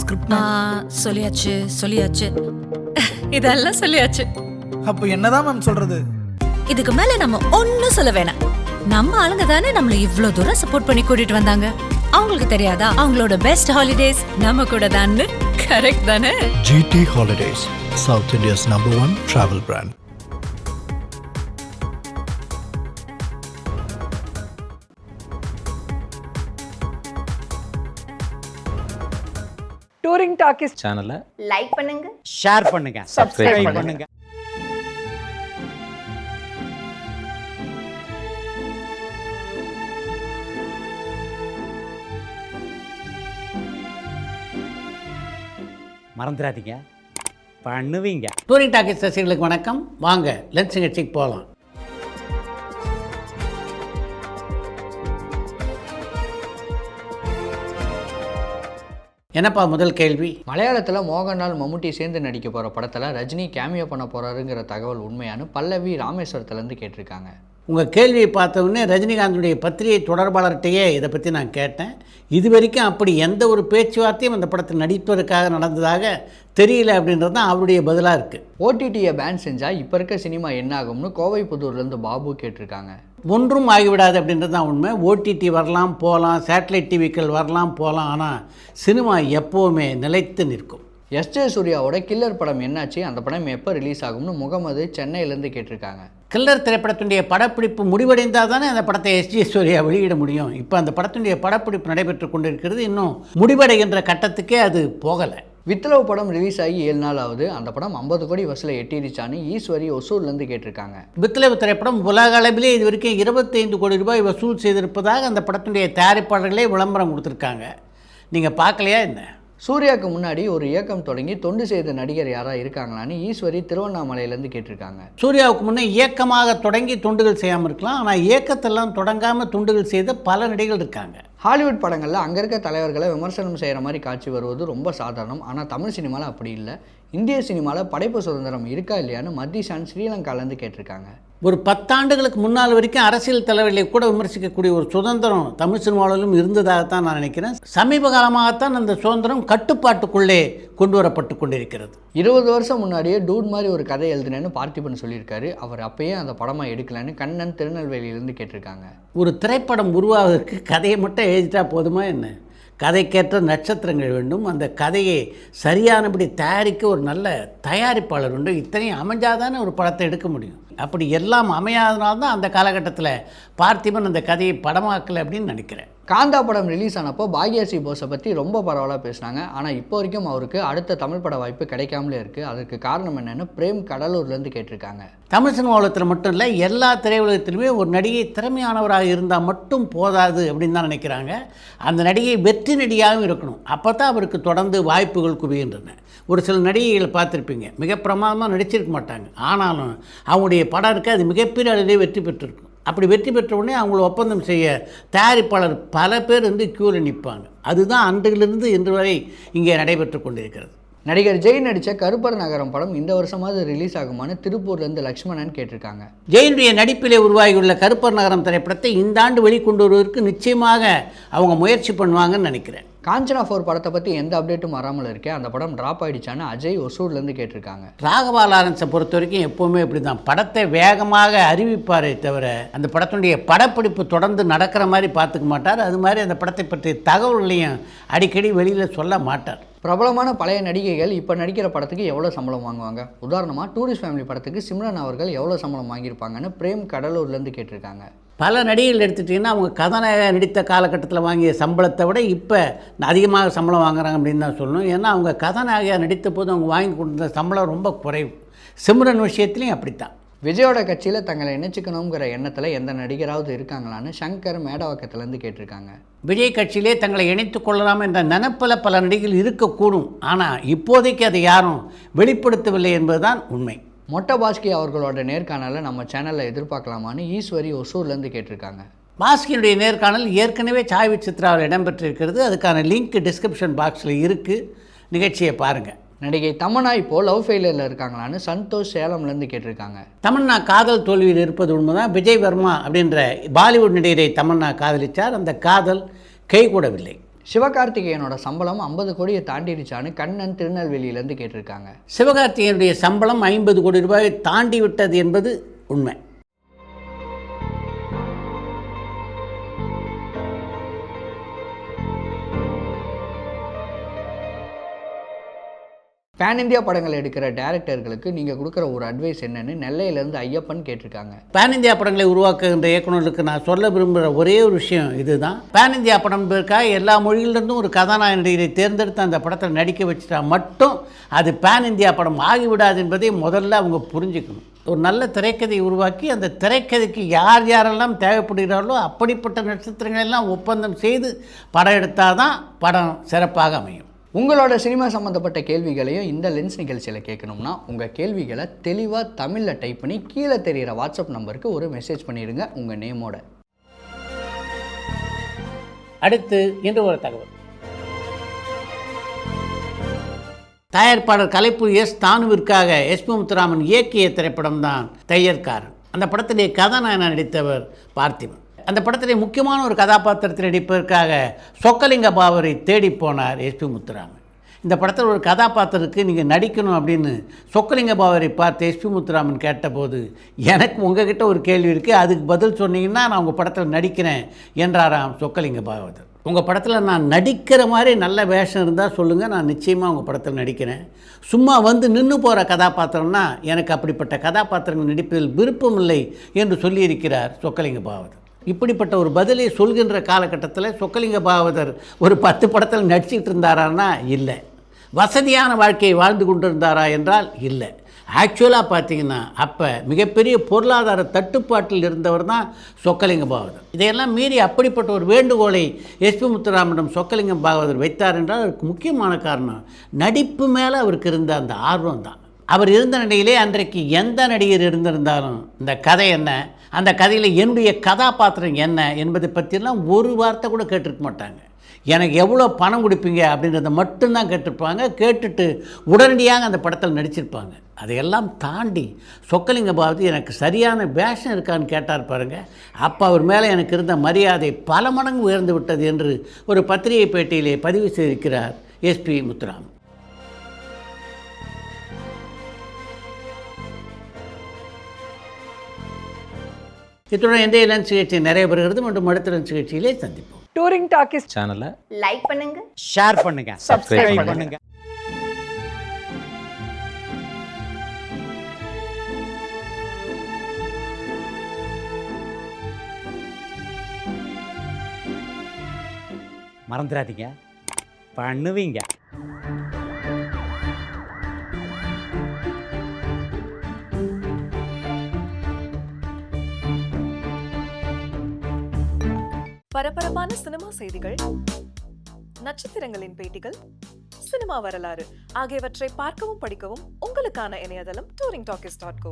Script சொல்லியாச்சு சொல்லியாச்சு இதெல்லாம் சொல்லியாச்சு. அப்போ என்னதான் மேம் சொல்றது? இதுக்கு மேல நம்ம ஒன்னும் சொல்ல வேணாம். நம்ம ஆளுங்க தானே நம்மள இவ்ளோ தூரம் சப்போர்ட் பண்ணி கூட்டிட்டு வந்தாங்க. அவங்களுக்கு தெரியாதா அவங்களோட பெஸ்ட் ஹாலிடேஸ் நம்ம கூட தான்? கரெக்ட் தானே? GT Holidays, South India's #1 travel brand. Touring Talkies சேனலை லைக் பண்ணுங்க, ஷேர் பண்ணுங்க, சப்ஸ்கிரைப் பண்ணுங்க. மறந்துடாதீங்க, பண்ணுவீங்க. டூரிங் டாக்கிஸ் ரசிகர்களுக்கு வணக்கம். வாங்க லென்ஸ் நிகழ்ச்சிக்கு போகலாம். என்னப்பா முதல் கேள்வி? மலையாளத்தில் மோகன்லால் மம்முட்டி சேர்ந்து நடிக்க போகிற படத்தில் ரஜினி கேமியோ பண்ண போகிறாருங்கிற தகவல் உண்மையானு பல்லவி ராமேஸ்வரத்துலேருந்து கேட்டிருக்காங்க. உங்கள் கேள்வியை பார்த்தவுடனே ரஜினிகாந்துடைய பத்திரிகை தொடர்பாளர்கிட்டையே இதை பற்றி நான் கேட்டேன். இது வரைக்கும் அப்படி எந்த ஒரு பேச்சுவார்த்தையும் அந்த படத்தில் நடிப்பதற்காக நடந்ததாக தெரியல அப்படின்றது தான் அவருடைய பதிலாக இருக்குது. ஓடிடியை பேன் செஞ்சால் இப்போ இருக்க சினிமா என்ன ஆகும்னு கோவை புதூர்லேருந்து பாபு கேட்டிருக்காங்க. ஒன்றும் ஆகிவிடாது அப்படின்றது தான் உண்மை. ஓடிடி வரலாம் போகலாம், சேட்டலைட் டிவிக்கள் வரலாம் போகலாம், ஆனால் சினிமா எப்போவுமே நிலைத்து நிற்கும். எஸ்ஜே சூர்யாவோட கில்லர் படம் என்னாச்சு, அந்த படம் எப்போ ரிலீஸ் ஆகும்னு முகமது சென்னையிலேருந்து கேட்டிருக்காங்க. கில்லர் திரைப்படத்தினுடைய படப்பிடிப்பு முடிவடைந்தால் தானே அந்த படத்தை எஸ்ஜே சூர்யா வெளியிட முடியும். இப்போ அந்த படத்தினுடைய படப்பிடிப்பு நடைபெற்று கொண்டிருக்கிறது. இன்னும் முடிவடைகின்ற கட்டத்துக்கே அது போகலை. வித்லவ் படம் ரிலீஸ் ஆகி 7 நாள் ஆகுது. அந்த படம் 50 கோடி வசூலை எட்டிருச்சான்னு ஈஸ்வரி ஒசூர்லேருந்து கேட்டிருக்காங்க. வித்லவ் திரைப்படம் உலக அளவிலே இது வரைக்கும் 25 கோடி ரூபாய் வசூல் செய்திருப்பதாக அந்த படத்தினுடைய தயாரிப்பாளர்களே விளம்பரம் கொடுத்துருக்காங்க. நீங்கள் பார்க்கலையா என்ன? சூர்யாவுக்கு முன்னாடி ஒரு இயக்கம் தொடங்கி தொண்டு செய்த நடிகர் யாராக இருக்காங்களான்னு ஈஸ்வரி திருவண்ணாமலையிலேருந்து கேட்டிருக்காங்க. சூர்யாவுக்கு முன்னே இயக்கமாக தொடங்கி தொண்டுகள் செய்யாமல் இருக்கலாம், ஆனால் இயக்கத்தெல்லாம் தொடங்காமல் தொண்டுகள் செய்த பல நடிகர்கள் இருக்காங்க. ஹாலிவுட் படங்களில் அங்கே இருக்க தலைவர்களை விமர்சனம் செய்கிற மாதிரி காட்சி வருவது ரொம்ப சாதாரணம். ஆனால் தமிழ் சினிமாவில் அப்படி இல்லை. இந்திய சினிமாவில் படைப்பு சுதந்திரம் இருக்கா இல்லையான்னு மத்திஷான் ஸ்ரீலங்காலேருந்து கேட்டிருக்காங்க. ஒரு 10 ஆண்டுகளுக்கு முன்னால் வரைக்கும் அரசியல் தலைவர்களை கூட விமர்சிக்கக்கூடிய ஒரு சுதந்திரம் தமிழ் சினிமாவிலும் இருந்ததாகத்தான் நான் நினைக்கிறேன். சமீப காலமாகத்தான் அந்த சுதந்திரம் கட்டுப்பாட்டுக்குள்ளே கொண்டு வரப்பட்டு கொண்டிருக்கிறது. 20 வருஷம் முன்னாடியே டூட் மாதிரி ஒரு கதை எழுதினேன்னு பார்த்திபன் சொல்லியிருக்காரு. அவர் அப்பயே அந்த படமாக எடுக்கலான்னு கண்ணன் திருநெல்வேலியிலேருந்து கேட்டிருக்காங்க. ஒரு திரைப்படம் உருவாவதற்கு கதையை மட்டும் எழுதிட்டா போதுமா என்ன? கதைக்கேற்ற நட்சத்திரங்கள் வேண்டும், அந்த கதையை சரியானபடி தயாரிக்க ஒரு நல்ல தயாரிப்பாளர் வேண்டும். இத்தனையும் அமைஞ்சாதானே ஒரு படத்தை எடுக்க முடியும். அப்படி எல்லாம் அமையாதனால்தான் அந்த காலகட்டத்தில் பார்த்திபன் அந்த கதையை படமாக்கலை அப்படின்னு நினைக்கிறேன். காந்தா படம் ரிலீஸ் ஆனப்போ பாக்யஸ்ரீ போஸை பற்றி ரொம்ப பரவலாக பேசினாங்க. ஆனால் இப்போ வரைக்கும் அவருக்கு அடுத்த தமிழ் பட வாய்ப்பு கிடைக்காமலே இருக்குது. அதுக்கு காரணம் என்னென்னு பிரேம் கடலூர்லேருந்து கேட்டிருக்காங்க. தமிழ் சினிமா உலகத்தில் மட்டும் இல்லை, எல்லா திரையுலகத்திலுமே ஒரு நடிகை திறமையானவராக இருந்தால் மட்டும் போதாது அப்படின்னு தான் நினைக்கிறாங்க. அந்த நடிகை வெற்றி நடிகையாகவும் இருக்கணும். அப்போ தான் அவருக்கு தொடர்ந்து வாய்ப்புகள் குவிகின்றன. ஒரு சில நடிகைகளை பார்த்துருப்பீங்க, மிக பிரமாதமாக நடிச்சிருக்க மாட்டாங்க, ஆனாலும் அவங்களுடைய படம் இருக்குது, அது மிகப்பெரிய அளவிலே வெற்றி பெற்றிருக்கும். அப்படி வெற்றி பெற்ற உடனே அவங்கள ஒப்பந்தம் செய்ய தயாரிப்பாளர் பல பேர் க்யூவில் நிற்பாங்க. அதுதான் அன்றிலிருந்து இன்று வரை இங்கே நடைபெற்று கொண்டிருக்கிறது. நடிகர் ஜெய் நடித்த கருப்பர் நகரம் படம் இந்த வருஷமாவது ரிலீஸ் ஆகுமான்னு திருப்பூர்லேருந்து லக்ஷ்மணன் கேட்டிருக்காங்க. ஜெயினுடைய நடிப்பிலே உருவாகியுள்ள கருப்பர் நகரம் திரைப்படத்தை இந்த ஆண்டு வெளிக்கொண்டு வருவதற்கு நிச்சயமாக அவங்க முயற்சி பண்ணுவாங்கன்னு நினைக்கிறேன். காஞ்சனா 4 படத்தை பற்றி எந்த அப்டேட்டும் வராமல் இருக்கே, அந்த படம் ட்ராப் ஆகிடுச்சான்னு அஜய் ஒசூர்லேருந்து கேட்டிருக்காங்க. ராகவா லாரன்ஸை பொறுத்த வரைக்கும் எப்போவுமே இப்படி தான், படத்தை வேகமாக அறிவிப்பாரே தவிர அந்த படத்தினுடைய படப்பிடிப்பு தொடர்ந்து நடக்கிற மாதிரி பார்த்துக்க மாட்டார். அது மாதிரி அந்த படத்தை பற்றிய தகவல்களையும் அடிக்கடி வெளியில் சொல்ல மாட்டார். பிரபலமான பழைய நடிகைகள் இப்போ நடிக்கிற படத்துக்கு எவ்வளோ சம்பளம் வாங்குவாங்க? உதாரணமாக டூரிஸ்ட் ஃபேமிலி படத்துக்கு சிம்ரன் அவர்கள் எவ்வளோ சம்பளம் வாங்கியிருப்பாங்கன்னு பிரேம் கடலூர்லேருந்து கேட்டிருக்காங்க. பல நடிகைகள் எடுத்துட்டிங்கன்னா அவங்க கதாநாயகன் நடித்த காலகட்டத்தில் வாங்கிய சம்பளத்தை விட இப்போ அதிகமாக சம்பளம் வாங்குறாங்க அப்படின்னு தான் சொல்லணும். ஏன்னா அவங்க கதாநாயகியாக நடித்த போது அவங்க வாங்கி கொடுத்த சம்பளம் ரொம்ப குறைவு. சிம்ரன் விஷயத்துலையும் அப்படித்தான். விஜயோட கட்சியில் தங்களை இணைச்சிக்கணுங்கிற எண்ணத்தில் எந்த நடிகராவது இருக்காங்களான்னு சங்கர் மேடவாக்கத்துலேருந்து கேட்டிருக்காங்க. விஜய் கட்சியிலே தங்களை இணைத்து கொள்ளலாம் என்ற நினைப்பில் பல நடிகைகள் இருக்கக்கூடும், ஆனால் இப்போதைக்கு அதை யாரும் வெளிப்படுத்தவில்லை என்பதுதான் உண்மை. மொட்டை பாஸ்கி அவர்களோட நேர்காணலை நம்ம சேனலில் எதிர்பார்க்கலாமான்னு ஈஸ்வரி ஒசூர்லேருந்து கேட்டிருக்காங்க. பாஸ்கியினுடைய நேர்காணல் ஏற்கனவே சாய்வி சித்ராவில் இடம்பெற்றிருக்கிறது. அதுக்கான லிங்க் டிஸ்கிரிப்ஷன் பாக்ஸில் இருக்குது, நிகழ்ச்சியை பாருங்கள். நடிகை தமன்னா இப்போ லவ் ஃபெயிலியரில் இருக்காங்களான்னு சந்தோஷ் சேலம்லேருந்து கேட்டிருக்காங்க. தமன்னா காதல் தோல்வியில் இருப்பது உண்மைதான். விஜய் வர்மா அப்படின்ற பாலிவுட் நடிகரை தமன்னா காதலித்தார். அந்த காதல் கைகூடவில்லை. சிவகார்த்திகேயனோட சம்பளம் 50 கோடியை தாண்டிடுச்சான்னு கண்ணன் திருநெல்வேலியிலேருந்து கேட்டிருக்காங்க. சிவகார்த்திகேயனுடைய சம்பளம் 50 கோடி ரூபாயை தாண்டி விட்டது என்பது உண்மை. பேன் இந்தியா படங்கள் எடுக்கிற டேரக்டர்களுக்கு நீங்கள் கொடுக்குற ஒரு அட்வைஸ் என்னன்னு நெல்லையிலேருந்து ஐயப்பன் கேட்டிருக்காங்க. பேன் இந்தியா படங்களை உருவாக்குகின்ற இயக்குநர்களுக்கு நான் சொல்ல விரும்புகிற ஒரே ஒரு விஷயம் இதுதான். பேன் இந்தியா படம் இருக்காக எல்லா மொழிகளிலிருந்தும் ஒரு கதாநாயக நடிகரை தேர்ந்தெடுத்து அந்த படத்தில் நடிக்க வச்சுட்டா மட்டும் அது பேன் இந்தியா படம் ஆகிவிடாது என்பதை முதல்ல அவங்க புரிஞ்சுக்கணும். ஒரு நல்ல திரைக்கதையை உருவாக்கி அந்த திரைக்கதைக்கு யார் யாரெல்லாம் தேவைப்படுகிறார்களோ அப்படிப்பட்ட நட்சத்திரங்களெல்லாம் ஒப்பந்தம் செய்து படம் எடுத்தால் தான் படம் சிறப்பாக அமையும். உங்களோட சினிமா சம்மந்தப்பட்ட கேள்விகளையும் இந்த லென்ஸ் நிகழ்ச்சியில் கேட்கணும்னா உங்கள் கேள்விகளை தெளிவாக தமிழில் டைப் பண்ணி கீழே தெரிகிற வாட்ஸ்அப் நம்பருக்கு ஒரு மெசேஜ் பண்ணிடுங்க உங்கள் நேமோட. அடுத்து இன்று ஒரு தகவல். தயாரிப்பாளர் கலைப்பு எஸ் தானுவிற்காக எஸ்பி முத்துராமன் இயக்கிய திரைப்படம் தான் தையற்காரன். அந்த படத்திலே கதாநாயகனாக நடித்தவர் பார்த்திபன். அந்த படத்திலே முக்கியமான ஒரு கதாபாத்திரத்தில் நடிப்பதற்காக சொக்கலிங்க பாவரை தேடி போனார் எஸ்பி முத்துராமன். இந்த படத்தில் ஒரு கதாபாத்திரத்துக்கு நீங்கள் நடிக்கணும் அப்படின்னு சொக்கலிங்க பாவரை பார்த்து எஸ்பி முத்துராமன் கேட்டபோது, எனக்கு உங்ககிட்ட ஒரு கேள்வி இருக்குது, அதுக்கு பதில் சொன்னீங்கன்னா நான் உங்கள் படத்தில் நடிக்கிறேன் என்றாராம் சொக்கலிங்க பாவதர். உங்கள் படத்தில் நான் நடிக்கிற மாதிரி நல்ல வேஷம் இருந்தால் சொல்லுங்கள், நான் நிச்சயமாக உங்கள் படத்தில் நடிக்கிறேன். சும்மா வந்து நின்று போகிற கதாபாத்திரம்னா எனக்கு அப்படிப்பட்ட கதாபாத்திரங்கள் நடிப்பதில் விருப்பம் இல்லை என்று சொல்லியிருக்கிறார் சொக்கலிங்க பாவதர். இப்படிப்பட்ட ஒரு பதிலை சொல்கின்ற காலகட்டத்தில் சொக்கலிங்க பாவதர் ஒரு 10 படத்தில் நடிச்சிக்கிட்டு இருந்தாரான்னா இல்லை. வசதியான வாழ்க்கையை வாழ்ந்து கொண்டிருந்தாரா என்றால் இல்லை. ஆக்சுவலாக பார்த்தீங்கன்னா அப்போ மிகப்பெரிய பொருளாதார தட்டுப்பாட்டில் இருந்தவர் தான் சொக்கலிங்க பாவதர். இதையெல்லாம் மீறி அப்படிப்பட்ட ஒரு வேண்டுகோளை எஸ்பி முத்துராமனிடம் சொக்கலிங்கம் பாகவதர் வைத்தார் என்றால் அதற்கு முக்கியமான காரணம் நடிப்பு மேலே அவருக்கு இருந்த அந்த ஆர்வம் தான். அவர் இருந்த நிலையிலே அன்றைக்கு எந்த நடிகர் இருந்திருந்தாலும் இந்த கதை என்ன, அந்த கதையில் என்னுடைய கதாபாத்திரம் என்ன என்பதை பற்றிலாம் ஒரு வார்த்தை கூட கேட்டிருக்க மாட்டாங்க. எனக்கு எவ்வளோ பணம் கொடுப்பீங்க அப்படின்றத மட்டும்தான் கேட்டிருப்பாங்க. கேட்டுட்டு உடனடியாக அந்த படத்தில் நடிச்சிருப்பாங்க. அதையெல்லாம் தாண்டி சொக்கலிங்க பாவதி எனக்கு சரியான வேஷம் இருக்கான்னு கேட்டார் பாருங்கள். அப்போ அவர் மேலே எனக்கு இருந்த மரியாதை பல மடங்கு உயர்ந்து விட்டது என்று ஒரு பத்திரிகை பேட்டியிலே பதிவு செய்திருக்கிறார் எஸ்பி முத்துராமன். இத்துடன் இன்றைய லன்ச் நிகழ்ச்சி நிறைய பெறுகிறது. மற்றும் அடுத்த லன்ச் நிகழ்ச்சியிலே சந்திப்போம். டூரிங் டாக்கீஸ் சேனலை லைக் பண்ணுங்க, ஷேர் பண்ணுங்க, சப்ஸ்கிரைப் பண்ணுங்க. மறந்துடாதீங்க, பண்ணுவீங்க. பரபரப்பான சினிமா செய்திகள், நட்சத்திரங்களின் பேட்டிகள், சினிமா வரலாறு ஆகியவற்றை பார்க்கவும் படிக்கவும் உங்களுக்கான இணையதளம் touringtalkies.co.